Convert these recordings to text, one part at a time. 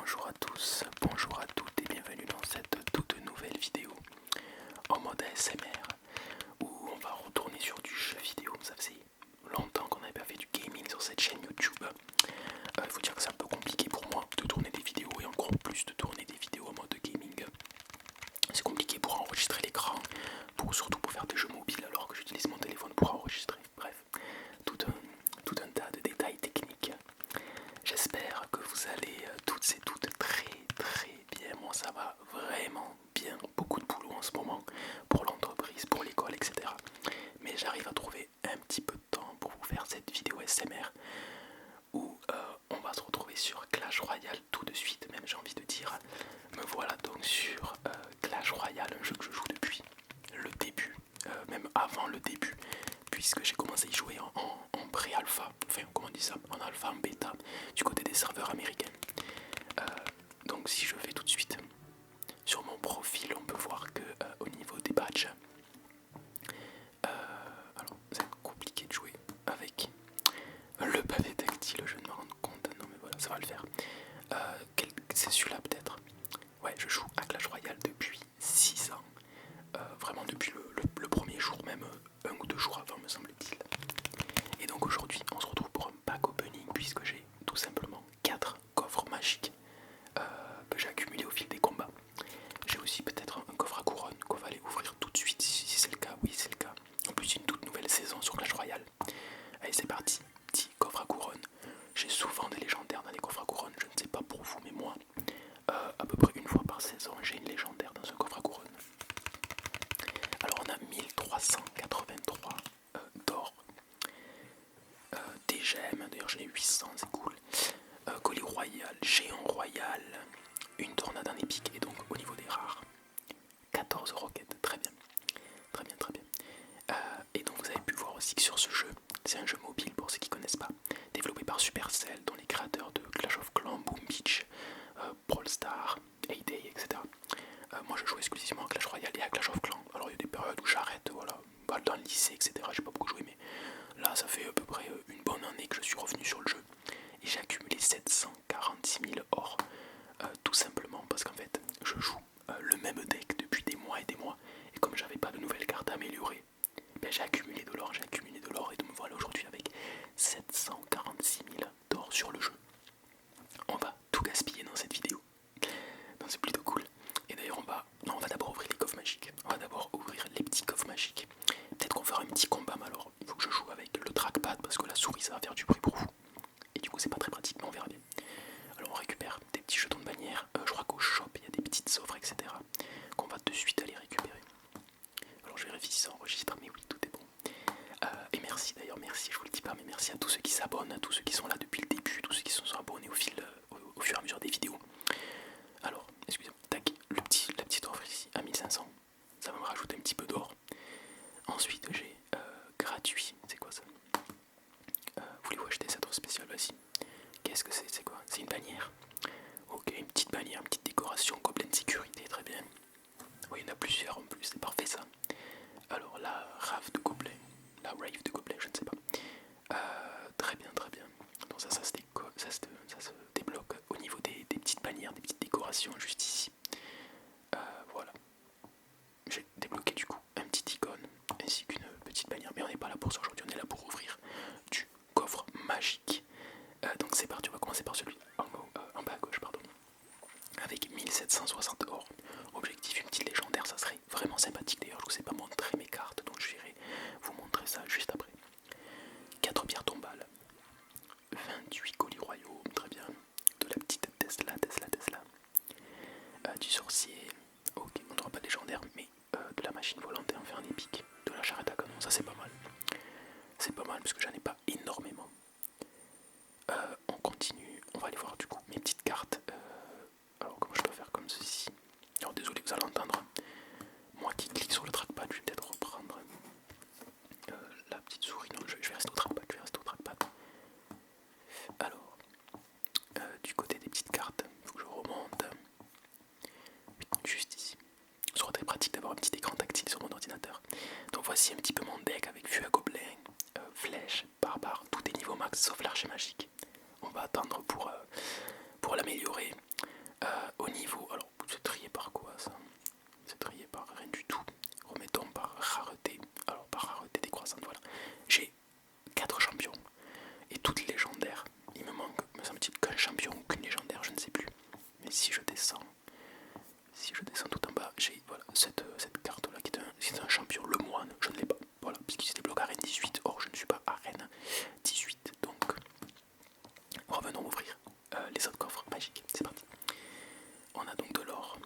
Bonjour à tous, bonjour à toutes et bienvenue dans cette toute nouvelle vidéo en mode ASMR où on va retourner sur du jeu vidéo. Ça faisait longtemps qu'on n'avait pas fait du gaming sur cette chaîne YouTube. Il faut dire que c'est un peu compliqué pour moi de tourner des vidéos et encore plus de tourner des vidéos en mode gaming. C'est compliqué pour enregistrer l'écran, surtout pour faire des jeux mobiles alors que j'utilise mon téléphone pour enregistrer. Bref, tout un tas de détails techniques. J'espère que vous allez toutes et toutes très bien. Moi ça va vraiment bien. Beaucoup de boulot en ce moment pour l'entreprise, pour l'école, etc. Mais j'arrive à trouver un petit peu de temps pour vous faire cette vidéo SMR où on va se retrouver sur Clash Royale tout de suite. Même j'ai envie de dire, me voilà donc sur Clash Royale, un jeu que je joue depuis le début, même avant le début, puisque j'ai commencé à y jouer en pré-alpha, enfin comment on dit ça, en alpha, en bêta, du côté des serveurs américains. Donc si je vais tout de suite sur mon profil, on peut voir que au niveau des badges, alors c'est compliqué de jouer avec le pavé tactile, je ne me rends compte, non mais voilà, ça va le faire. C'est celui-là peut-être. Ouais, je joue à Clash Royale depuis 6 ans. Vraiment depuis le premier jour, même 1 ou 2 jours avant me semble-t-il. Et donc aujourd'hui on se retrouve pour un pack opening puisque j'ai tout simplement 4 coffres magiques que j'ai accumulés au fil des combats. J'ai aussi peut-être un coffre à couronne qu'on va aller ouvrir tout de suite si c'est le cas. Oui, c'est le cas. En plus une toute nouvelle saison sur Clash Royale. Allez, c'est parti, petit coffre à couronne. J'ai souvent des légendaires dans les coffres à couronne, je ne sais pas pour vous mais moi à peu près une fois par saison j'ai une légendaire dans un coffre à couronne. Alors on a 1383 d'or, des gemmes, d'ailleurs j'en ai 800, c'est cool. Colis royal, géant royal, une tornade en épique et donc au niveau des rares 14 roquettes, très bien, très bien, très bien. Et donc vous avez pu voir aussi que sur ce jeu, c'est un jeu mobile pour ceux qui ne connaissent pas, développé par Supercell, dont les créateurs de Clash of Clans, Boom Beach, Brawl Stars, Hay-Day, etc. Moi je joue exclusivement à Clash Royale et à Clash of Clans. Alors il y a des périodes où j'arrête, voilà, dans le lycée, etc. J'ai pas beaucoup joué, mais là ça fait à peu près une bonne année que je suis revenu sur le jeu. Et j'ai accumulé 746 000 or, tout simplement parce qu'en fait je joue le même deck depuis des mois et des mois. Et comme j'avais pas de nouvelles cartes à améliorer, ben, j'ai accumulé de l'or et me voilà aujourd'hui avec 746 000 d'or sur le jeu. On va tout gaspiller dans cette vidéo. Donc c'est plutôt cool. Et d'ailleurs on va d'abord ouvrir les coffres magiques. On va d'abord ouvrir les petits coffres magiques. Peut-être qu'on fera un petit combat, mais alors il faut que je joue avec le trackpad parce que la souris ça va faire du bruit pour vous. Et du coup c'est pas très pratique, mais on verra bien. Alors on récupère des petits jetons de bannière. Je crois qu'au shop il y a des petites offres, etc. qu'on va de suite aller récupérer. Alors je vérifie si ça enregistre, mais oui, tout est bon. Et merci d'ailleurs, merci, je vous le dis pas, mais merci à tous ceux qui s'abonnent, à tous ceux qui sont là depuis le début, tous ceux qui se sont abonnés au fur et à mesure des vidéos. Alors, excusez-moi, tac, la petite offre ici à 1500, ça va me rajouter un petit peu d'or. Ensuite j'ai gratuit, c'est quoi ça? Voulez-vous acheter cette offre spéciale? Vas-y. Qu'est-ce que c'est quoi? C'est une bannière. Ok, une petite bannière, une petite décoration, gobelin de sécurité, très bien. Oui, il y en a plusieurs en plus, c'est parfait ça. Alors la rave de gobelin, je ne sais pas. Très bien, très bien. Donc ça se débloque au niveau des petites bannières, des petites décorations juste ici. Voilà. J'ai débloqué du coup un petit icône ainsi qu'une petite bannière. Mais on n'est pas là pour ça aujourd'hui, on est là pour ouvrir du coffre magique. Donc c'est parti, on va commencer par celui en bas à gauche, pardon. Avec 1760 or. Objectif, une petite légendaire, ça serait vraiment sympathique. D'ailleurs, je vous ai pas montré mes cartes, donc je vais vous montrer ça juste après. 4 pierres tombales, 28 colis royaux, très bien. De la petite Tesla. Du sorcier, ok, on n'aura pas de légendaire, mais de la machine volante et enfin un épique. De la charrette à canon, ça c'est pas mal. C'est pas mal parce que j'en ai pas énormément. On continue, on va aller voir du coup mes petites cartes. Alors comment je dois faire comme ceci? Alors désolé, vous allez entendre. Moi qui clique sur le trackpad, je vais peut-être reprendre la petite souris. Non, je vais rester au trackpad, Alors, du côté des petites cartes, il faut que je remonte. Juste ici. Ce sera très pratique d'avoir un petit écran tactile sur mon ordinateur. Donc voici un petit peu mon deck avec fût à gobelin, flèche, barbare, tout est niveau max sauf l'archer magique. On va attendre pour l'améliorer. Au niveau, alors c'est trié par quoi ça? C'est trié par rien du tout. Remettons par rareté. Alors par rareté décroissante, voilà. J'ai 4 champions et toutes légendaires. Il me manque, me semble-t-il, qu'un champion ou qu'une légendaire, je ne sais plus. Mais si je descends tout en bas, j'ai voilà, cette carte là qui est un champion, le moine, je ne l'ai pas. Voilà, puisqu'il se débloque à Rennes 18. Or je ne suis pas à Rennes 18. Donc revenons ouvrir les autres coffres magiques. C'est parti. On a donc de l'or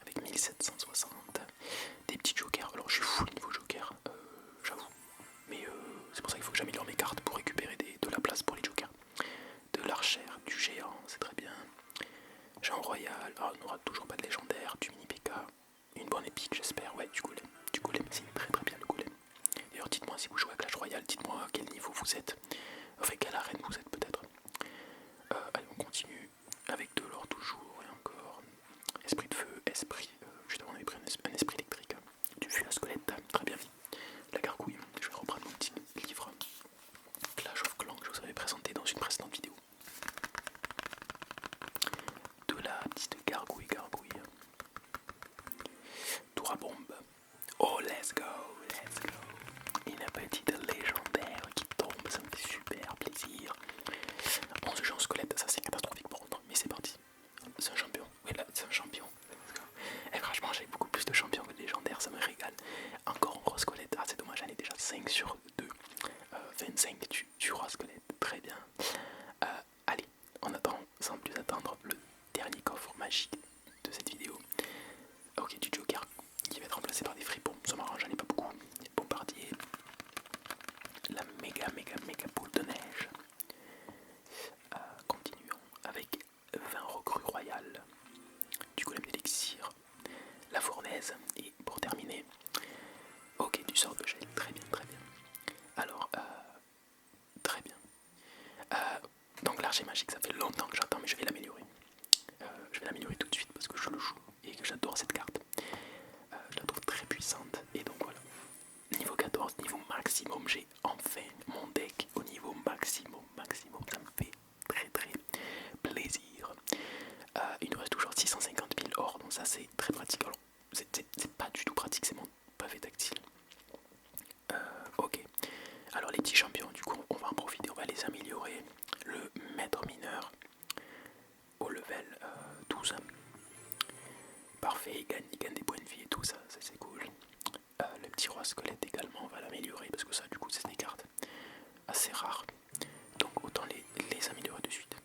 avec 1760. Des petits jokers. Alors je suis full niveau joker, j'avoue. Mais c'est pour ça qu'il faut que j'améliore mes cartes pour récupérer de la place pour les jokers. De l'archère, du géant, c'est très bien. Géant royal, on n'aura toujours pas de légendaire, du mini PK, une bonne épique j'espère, ouais, du golem. Du golem, c'est très très bien le golem. D'ailleurs dites-moi si vous jouez à Clash Royale, dites-moi à quel niveau vous êtes, enfin quelle arène vous êtes peut-être. Allez, on continue avec de l'or toujours et encore. Esprit de feu, esprit, justement on avait pris un esprit électrique, du fût à squelette, très bien. La gargouille, je vais reprendre mon petit livre Clash of Clans que je vous avais présenté dans une précédente vidéo. De la petite gargouille. Tour à bombe. Oh let's go. Une petite légendaire qui tombe, ça me fait super plaisir. 11 gens squelette, ça c'est catastrophique pour autant, mais c'est parti. C'est un champion, oui là c'est un champion. Et franchement j'ai beaucoup plus de champions que de légendaires, ça me régale. Encore un roi squelette, c'est dommage, j'en ai déjà 5 sur 2. 25 du roi squelette, très bien. Allez, on attend sans plus attendre le dernier coffre magique de cette vidéo. Ok, du joker qui va être remplacé par des fripons, ça m'arrange, j'en ai pas beaucoup. Bombardier, la méga boule de neige. Continuons avec 20 recrues royales, du golem d'élixir, la fournaise et pour terminer, ok, du sort de gel, très bien. Alors, très bien. Donc l'archer magique, ça fait longtemps que j'attends, mais je vais l'améliorer. Je vais l'améliorer tout de suite parce que je le joue et que j'adore cette carte. Je la trouve très puissante et donc voilà. Niveau 14, niveau maximum, j'ai enfin mon deck au niveau maximum. Ça me fait très plaisir. Il nous reste toujours 650 000 or, donc ça c'est très pratique. Alors, c'est pas du tout pratique, c'est mon pavé tactile. Ok, alors les petits champions, du coup, on va en profiter, on va les améliorer. Le maître mineur au level 12. Parfait, il gagne des points de vie et tout ça, c'est cool. Le petit roi squelette également, on va l'améliorer parce que ça, du coup, c'est des cartes assez rares. Donc autant les améliorer de suite.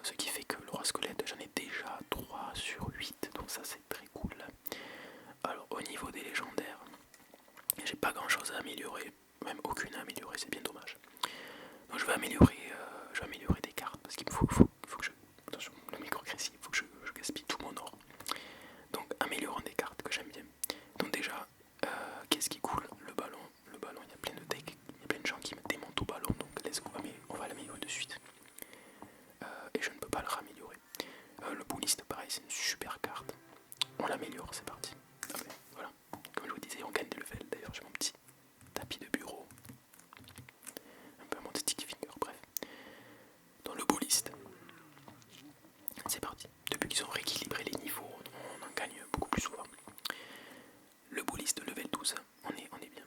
Ce qui fait que le roi squelette, j'en ai déjà 3 sur 8, donc ça c'est très cool. Alors au niveau des légendaires, j'ai pas grand chose à améliorer, même aucune à améliorer, c'est bien dommage. Donc je vais améliorer des cartes parce qu'il faut que je... Attention, le micro-crécy, il faut que je gaspille tout mon or. Donc améliorons des cartes que j'aime bien. Donc déjà, qu'est-ce qui coule? Le ballon, il y a plein de decks, il y a plein de gens qui me démontent au ballon, donc let's go, on va l'améliorer de suite. Et je ne peux pas le raméliorer. Le bouliste, pareil, c'est une super carte. On l'améliore, c'est parti. Ah ben, voilà, comme je vous disais, on gagne des levels. D'ailleurs, j'ai mon petit tapis de bureau, un peu mon sticky finger, bref. Dans le bouliste, c'est parti. Depuis qu'ils ont rééquilibré les niveaux, on en gagne beaucoup plus souvent. Le bouliste level 12, on est bien.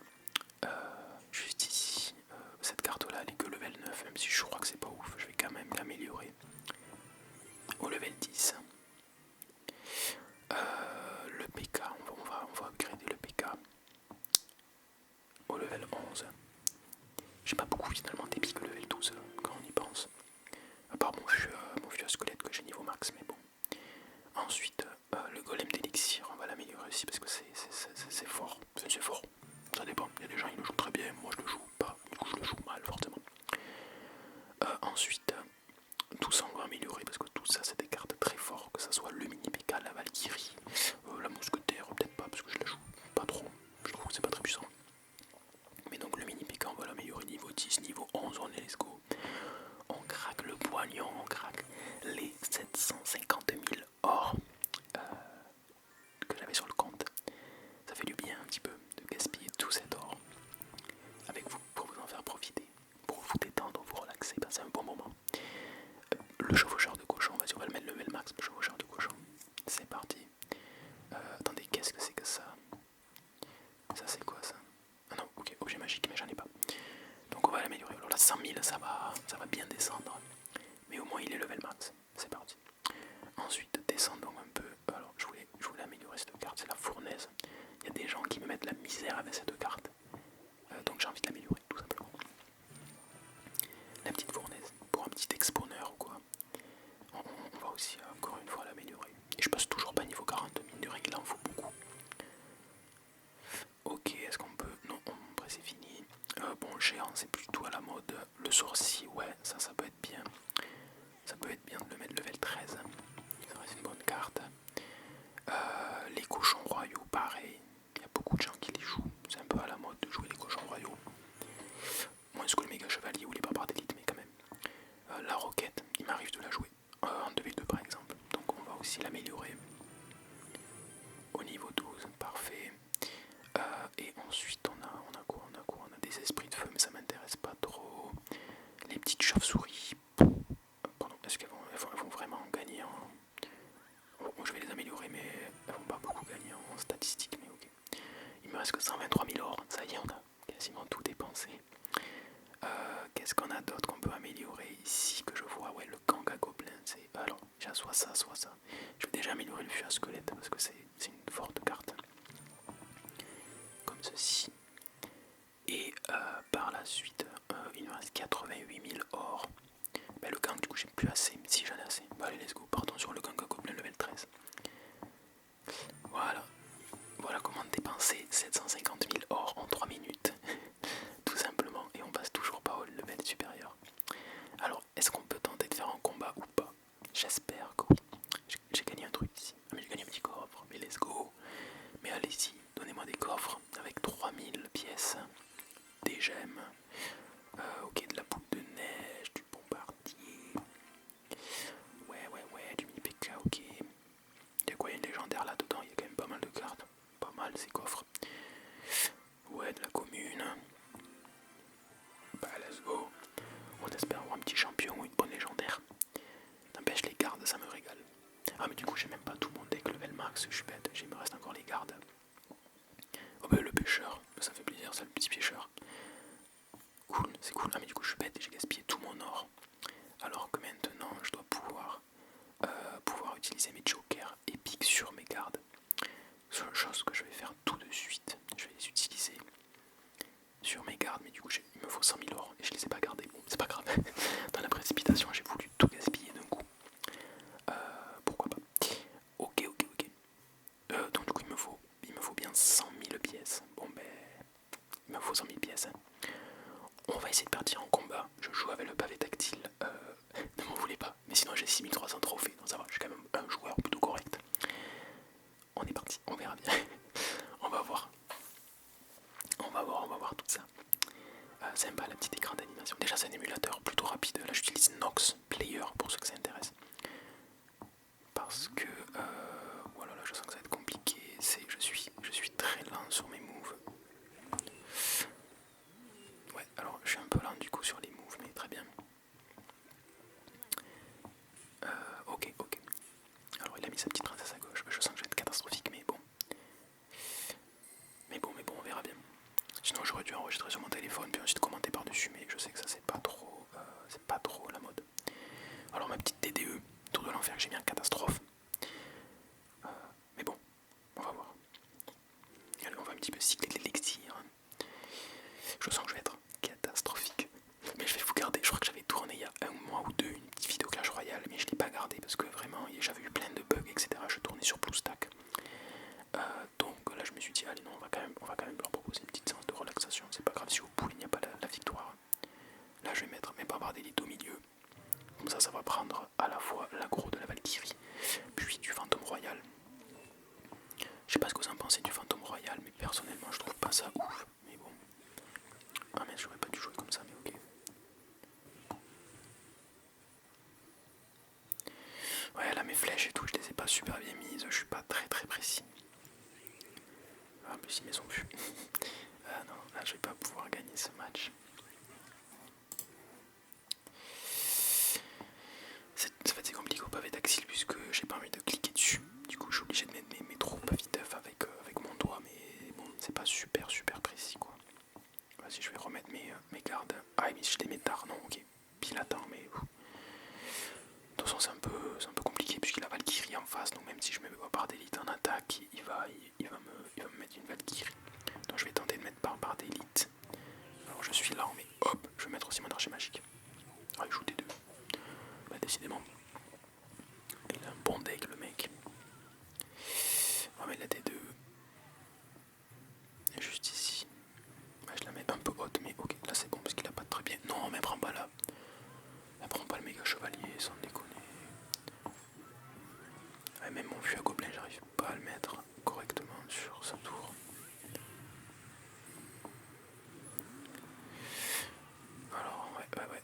Juste ici, cette carte là elle est que level 9, même si je crois que c'est pas ouf, je vais quand même l'améliorer au level 10. Le PK, on va upgrader le PK au level 11. J'ai pas beaucoup finalement d'épiques level 12 quand on y pense. À part mon vieux squelette que j'ai niveau max, mais bon. Ensuite, le golem d'élixir, on va l'améliorer aussi parce que c'est fort. C'est fort, ça dépend. Il y a des gens qui le jouent très bien, moi je le joue pas, du coup je le joue mal forcément. Ensuite, tout ça on va améliorer parce que tout ça c'est des cartes très fortes, que ce soit le mini PK, la Valkyrie, la mousquetaire, peut-être pas parce que je la joue pas trop, je trouve que c'est pas très puissant. Mais donc le mini PK on va l'améliorer niveau 10, niveau 11, on est let's go. On craque le poignon, on craque les 750 000 or que j'avais sur le compte. Ça fait du bien un petit peu de gaspiller tout cet or avec vous pour vous en faire profiter, pour vous détendre, vous relaxer, passer un bon moment. Le chevaucheur de cochon, vas-y on va le mettre level max, le aussi l'améliorer. Au niveau 12, parfait. Et ensuite on a quoi? On a des esprits de feu, mais ça m'intéresse pas trop. Les petites chauves-souris. Pardon, est-ce elles vont vraiment gagner en... Bon, je vais les améliorer, mais elles vont pas beaucoup gagner en statistiques, mais ok. Il me reste que 123 000 or, ça y est, on a quasiment tout dépensé. Qu'est-ce qu'on a d'autre qu'on peut améliorer ici que je vois? Ouais, le gang à gobelins, c'est... Alors, déjà soit ça, soit ça. Je vais déjà améliorer le fût à squelette parce que c'est une forte carte. Comme ceci. Et par la suite, il me reste 88 000 or. Ben, le gang, du coup, j'ai plus assez, mais si j'en ai assez. Bon, allez, let's go, partons sur le gang à gobelins level 13. Voilà. Voilà comment dépenser 750 000 or en 3 minutes. Tout simplement, et on passe toujours pas au level supérieur. Alors, est-ce qu'on peut tenter de faire un combat ou pas? J'espère que oui. J'ai gagné un truc ici. Ah, mais j'ai gagné un petit coffre, mais let's go. Mais allez-y, donnez-moi des coffres avec 3000 pièces, des gemmes, ok, de la boule de neige, du bombardier. Ouais, du mini PK, ok. Il y a quoi, il y a une légendaire là-dedans, il y a quand même pas mal de cartes. Pas mal ces coffres. Ouais, de la commune. Bah, let's go. On espère avoir un petit champion ou une bonne légendaire. N'empêche, les gardes, ça me régale. Ah, mais du coup, j'ai même pas tout mon deck level max, je suis bête. Il me reste encore les gardes. Oh, bah, le pêcheur, ça fait plaisir, ça, le petit pêcheur. Cool, c'est cool. Ah, mais du coup, je suis bête et j'ai gaspillé tout mon or. Alors que maintenant, je dois pouvoir utiliser mes jokers épiques sur mes gardes. Chose que je vais faire tout de suite. Je vais les utiliser sur mes gardes, mais du coup il me faut 100 000 or et je les ai pas gardés. Bon, c'est pas grave. Dans la précipitation, j'ai voulu tout gaspiller d'un coup. Pourquoi pas. Ok. Donc du coup il me faut bien 100 000 pièces. Bon ben, il me faut 100 000 pièces. On va essayer de partir en combat. Je joue avec le pavé tactile. Ne m'en voulez pas. Mais sinon j'ai 6300 trophées. Donc ça va, je suis quand même un joueur plutôt correct. On est parti, on verra bien. On va voir tout ça. Sympa la petite écran d'animation. Déjà c'est un émulateur plutôt rapide. Là j'utilise Nox Player pour ceux que ça intéresse. Parce que voilà, là je sens que ça va être compliqué. Je suis très lent sur mes moves. Ouais, alors je suis un peu lent du coup sur les moves, mais très bien. Ok. Alors il a mis sa petite princesse à gauche. Je sens que je vais être catastrophique, mais bon. Mais bon, on verra bien. Sinon j'aurais dû enregistrer sur mon téléphone puis ensuite commenter par-dessus, mais je sais que ça c'est pas trop la mode. Alors ma petite TDE, tour de l'enfer que j'ai mis en catastrophe. Mais bon, on va voir. Allez, on va un petit peu cycler l'élixir. Je sens que je vais être catastrophique. Mais je vais vous garder, je crois que j'avais tourné il y a un mois ou deux une petite vidéo Clash Royale, mais je l'ai pas gardée parce que vraiment j'avais eu plein de bugs, etc. Je tournais sur BlueStack. Donc là je me suis dit allez non, on va quand même leur proposer une petite séance de relaxation. C'est pas grave si au bout il n'y a pas la victoire. Là je vais mettre mes barbares d'élite au milieu. Comme ça va prendre à la fois l'aggro de la Valkyrie, puis du fantôme royal. Je sais pas ce que vous en pensez du fantôme royal, mais personnellement je trouve pas ça ouf. Mais bon. Ah mais j'aurais pas dû jouer comme ça, mais ok. Ouais, là mes flèches et tout, je les ai pas super bien mises, je suis pas très précis. Ah, en plus ils me sont vus. Ah non, là je vais pas pouvoir gagner ce match. En fait c'est compliqué au pavé d'axile puisque j'ai pas envie de cliquer dessus. Du coup je suis obligé de mettre mes troupes viteuf avec mon doigt, mais bon c'est pas super précis quoi. Vas-y, je vais remettre mes gardes. Ah mais je les mets tard, non ok. Pile à temps, mais... De toute façon c'est un peu compliqué puisqu'il a Valkyrie en face, donc même si je mets mes barbares d'élite en attaque, il va me mettre une Valkyrie. Donc je vais tenter de mettre barbares d'élite. Alors je suis lent, mais hop, je vais mettre aussi mon archer magique. Ah, il joue des deux. Bah décidément. Il a un bon deck le mec. On va mettre la T2. Juste ici. Bah, je la mets un peu haute, mais ok, là c'est bon parce qu'il a pas de très bien. Non, mais prends pas là. Elle prend pas le méga chevalier, sans déconner. Ouais, même mon vieux à gobelin, j'arrive pas à le mettre correctement sur sa tour. Alors, ouais,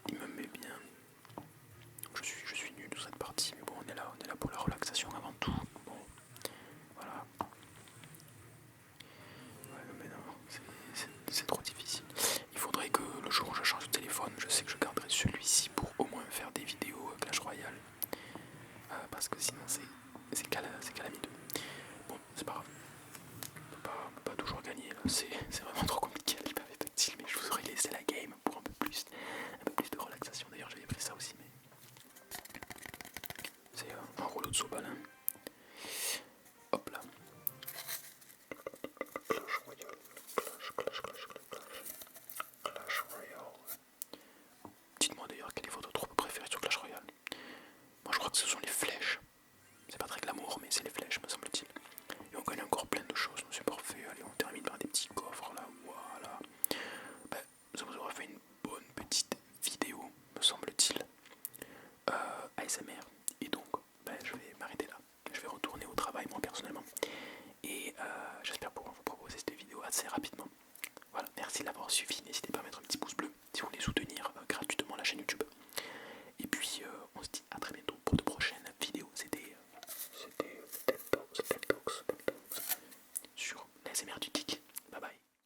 ce sont les flèches. C'est pas très glamour, mais c'est les flèches, me semble-t-il. Et on gagne encore plein de choses, c'est parfait. Allez, on termine par des petits coffres là, voilà. Ben, ça vous aura fait une bonne petite vidéo, me semble-t-il. ASMR,